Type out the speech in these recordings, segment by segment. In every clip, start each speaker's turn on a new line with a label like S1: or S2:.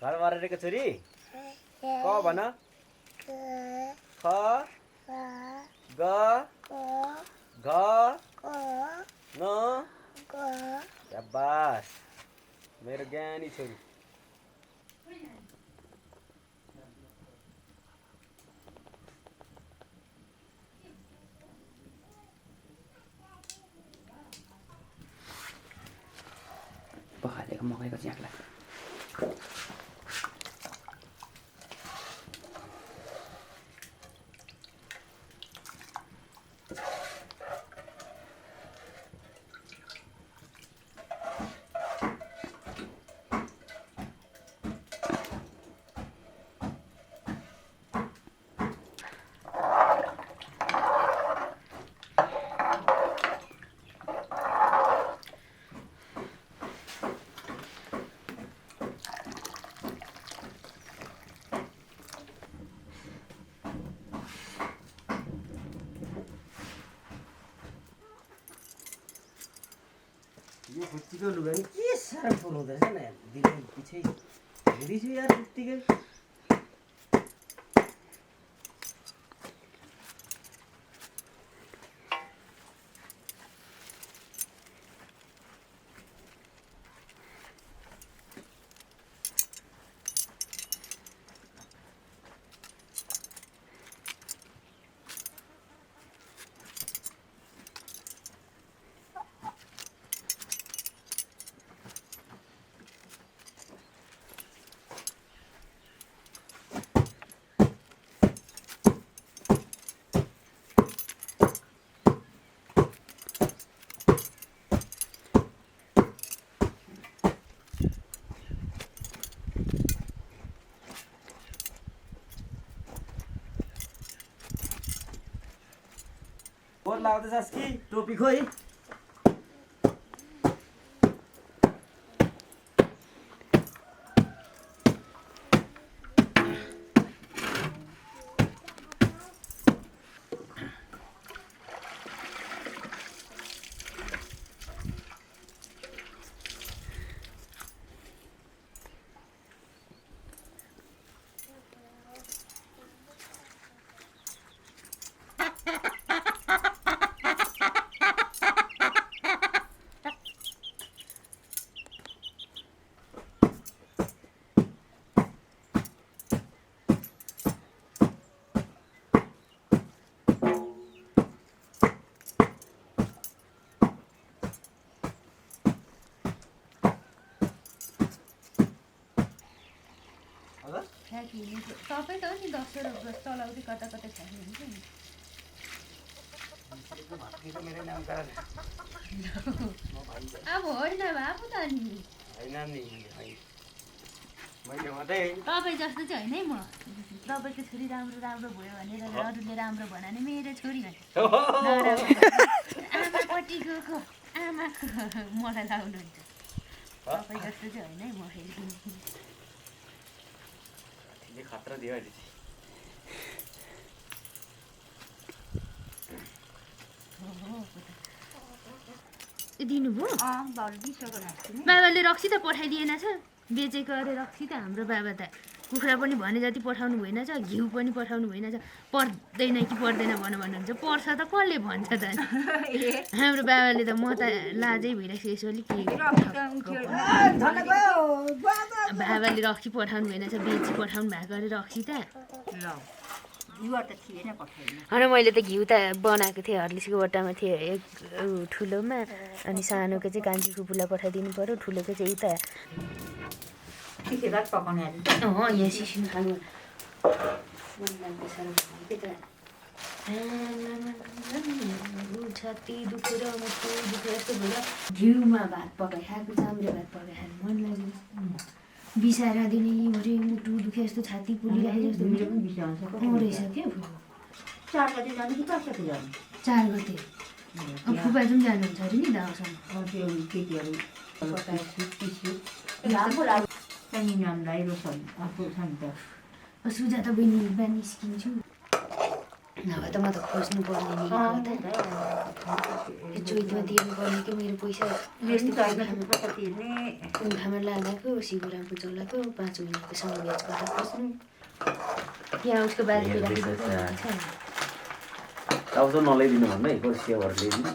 S1: घर मरेको छोरी क भन ख ग घ न शाबास मेरो ज्ञानी छोरी पखालेको मकैको च्याख्ला यो खुट्टीको लुगा नि के साह्रो फुलाउँदो रहेछ न दिनै पछि हेरिछु यार उत्तिकै बोर लाग्दैछस् कि टोपी खोइ
S2: सबै त नि 10 चलाउँदै कता कता फ्याँकिदिन्छ नि अब होइन बाबु त नि तपाईँ जस्तो चाहिँ होइन है म तपाईँको छोरी राम्रो राम्रो भयो भनेर अरूले राम्रो भन नि मेरो छोरी भने आमापट्टि गएको आमाको मलाई लाउनुहुन्छ तपाईँ जस्तो चाहिँ होइन है म फेरि
S1: खतरा दियो अहिले
S2: दिनुभयो बाबाले रक्सी त पठाइदिएन छ बेचेको अरे रक्सी त हाम्रो बाबा त कुखुरा पनि भने जति पठाउनु भएन छ घिउ पनि पठाउनु भएन छ पर्दैन कि पर्दैन भन्नुहुन्छ पर्छ त कसले भन्छ त हाम्रो बाबाले त म त लाजै भइरहेको छु यसो अलिक बाबाले रक्सी पठाउनु भएन छ बेची पठाउनु भएको अरे रक्सी त होइन मैले त घिउ त बनाएको थिएँ हर्लिसको बट्टामा थिएँ एक ठुलोमा अनि सानोको चाहिँ कान्छी फुपूलाई पठाइदिनु पऱ्यो ठुलोको चाहिँ यता यहाँ सिस्नु खानु छाती दुखेर मुटु दुखेर यस्तो भएर घिउमा भात पकाइ खाएको चाम्रे भात पकाइ खानु मन लाग्यो बिसाएर दिनैभरि मुटु दुखे जस्तो छाती पुलिराखेको जस्तो रहेछ क्या 4 गते जानु कि 5 गते जानु 4 गते फुपा जाउँ जानुहुन्छ अरे नि दावासँग सुजाता बहिनी बिहान निस्किन्छु नभए त म त खोज्नु पर्ने नि चोइतमा तिर्नुपर्ने कि मेरो पैसा कुङ्खामा लागेको शिवरामको चलाएको 5 महिनाको सँग ब्याज गरेर खोज्नु यहाँ उसको बाजेले
S1: अब त नल्याइदिनु भन्दा एकपल्ट सेवाहरू ल्याइदिनु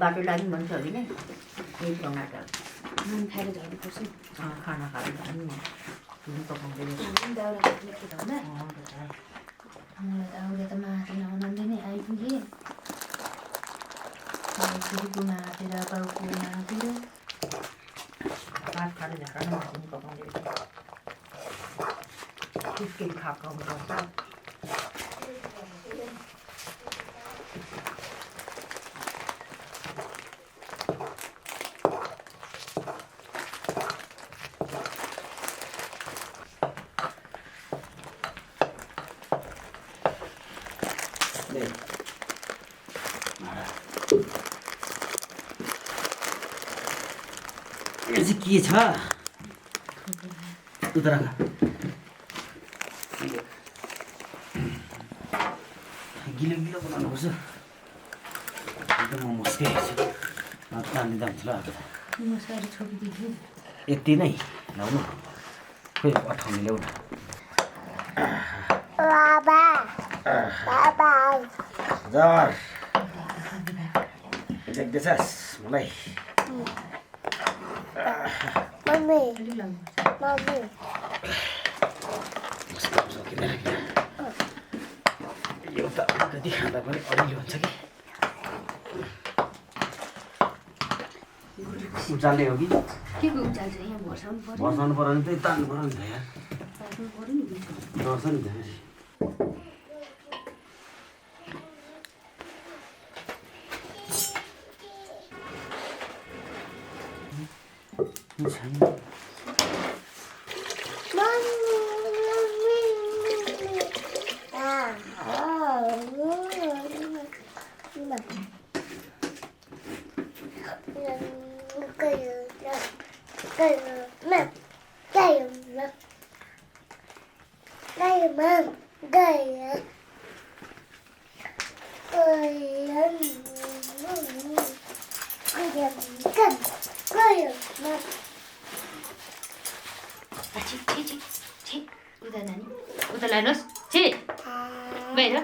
S3: बाटो लाग्ने भन्छ अघि नै यही टमाटर
S2: नुन खाएर झर्नु पर्छ
S3: खाना खाएर पनि पकाउँदै
S2: दाउरा काट्ने के भन्दा मलाई त आउँदा त माथि नआउँदै नै आइपुगेँ छोरीको मातेर बाउको मातेर
S3: भात खाएर झाडा मासु पकाउँदै त्यसकै खाएको पर्छ
S1: यो चाहिँ के छ उता राख गिलो गिलो बनाउनुपर्छ एकदम मस्कै हेर्छु तान्ने दाम ठुलो आएको
S2: मसाहरू छोपिदिन्छु
S1: यति नै ल्याउनु खोइ पठाउने ल्याउ न जर देख्दैछस् मलाई एउटा कति खाँदा पनि अलिअलि हुन्छ कि उचाल्ने हो कि
S2: के को उचाल चाहिँ यहाँ भर्साउनु पर्यो
S1: भर्साउनु पर्यो भने त्यही तान्नु पर्यो नि त यार
S2: तार्नु पर्यो नि
S1: डर्छ नि त छैन
S2: उता नानी उता लानुहोस् छि बाहिर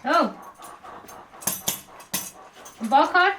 S2: हो बखर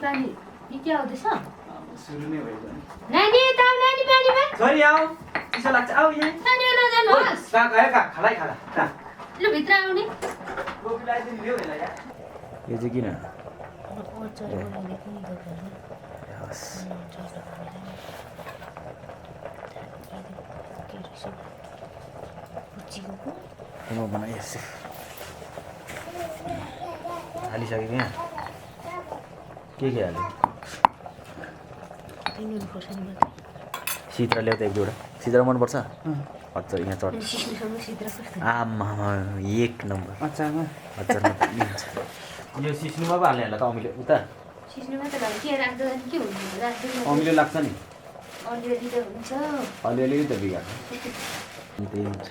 S2: नानी यो के आउँदैछ
S1: सुरु नै भयो
S2: नानी यता आऊ नानी पानीमा
S1: छोरी आऊ चिसो लाग्छ आऊ यहाँ
S2: नानी नजानुहोस्
S1: कहाँ गयो कहाँ खालै खाला
S2: ल भित्र आउने
S1: टोपी लगाइदिनु ल्याऊ यसलाई यार यो चाहिँ किन
S2: अचार बनाउने कुन दोकान
S1: हस् म बनाइहाल्छु हालिसकेको यहाँ के हाल्यो सिद्रा ल्याउ त एक दुईवटा सिद्रा मनपर्छ अचार यहाँ चट आमा एक नम्बर
S3: अचारमा
S1: अचारमा त लिन्छ यो सिस्नुमा पो हाल्ने होला त अमिले उता अमिलो लाग्छ नि अलिअलि त बिगार्छ त्यही हुन्छ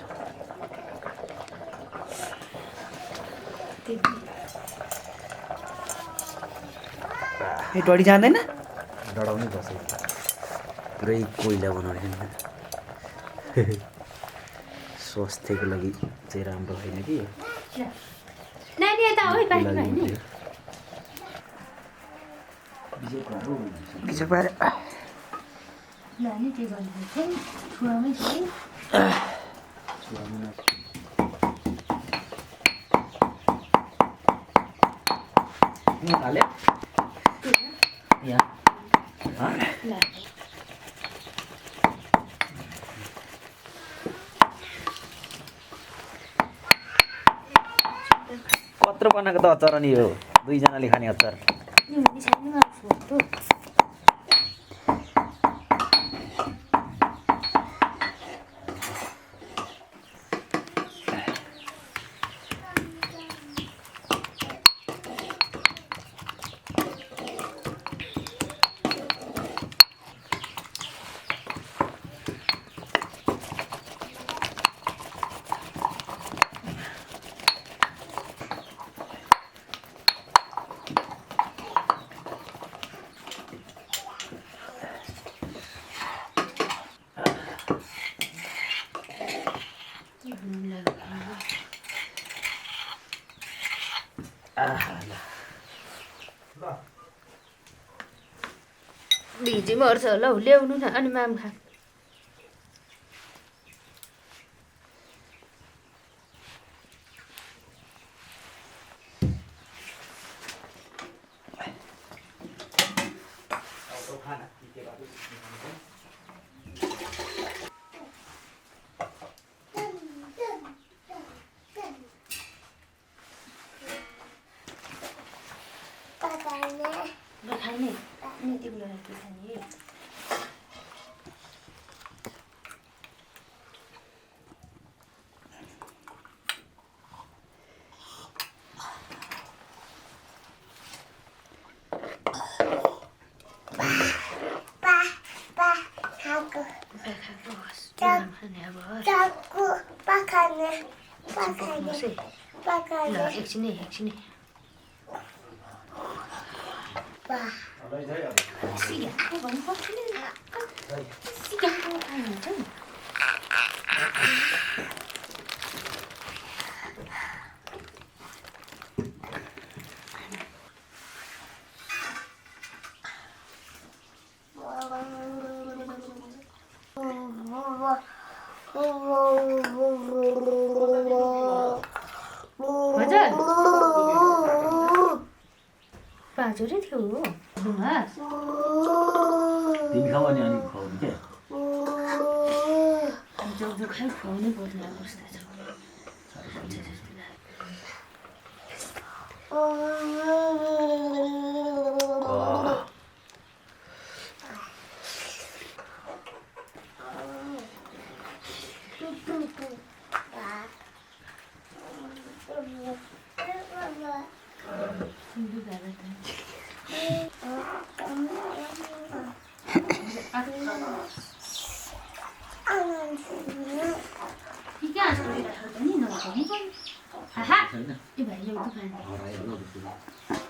S3: ए डढी जाँदैन
S1: डढाउनै पर्छ पुरै कोइला बनाउने स्वास्थ्यको लागि चाहिँ राम्रो होइन कि
S3: बिजोक पाएर
S1: हाल्यो यहाँ कत्रो बनाएको त अचार अनि यो दुईजनाले खाने अचार
S2: भिजी मर्छ होला हौ ल्याउनु न अनि माम खा खाने अनि तिमीलाई के खाने एकछिनै सिगाको भन्नुपर्छ नि सिगाको खानुहुन्छ नि पाँचवटै थियो हो
S1: तिमी खाऊ अनि खुवाउनु के
S2: जो खाइ खुवाउनै पर्ने अवस्था छ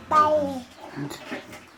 S2: Bye.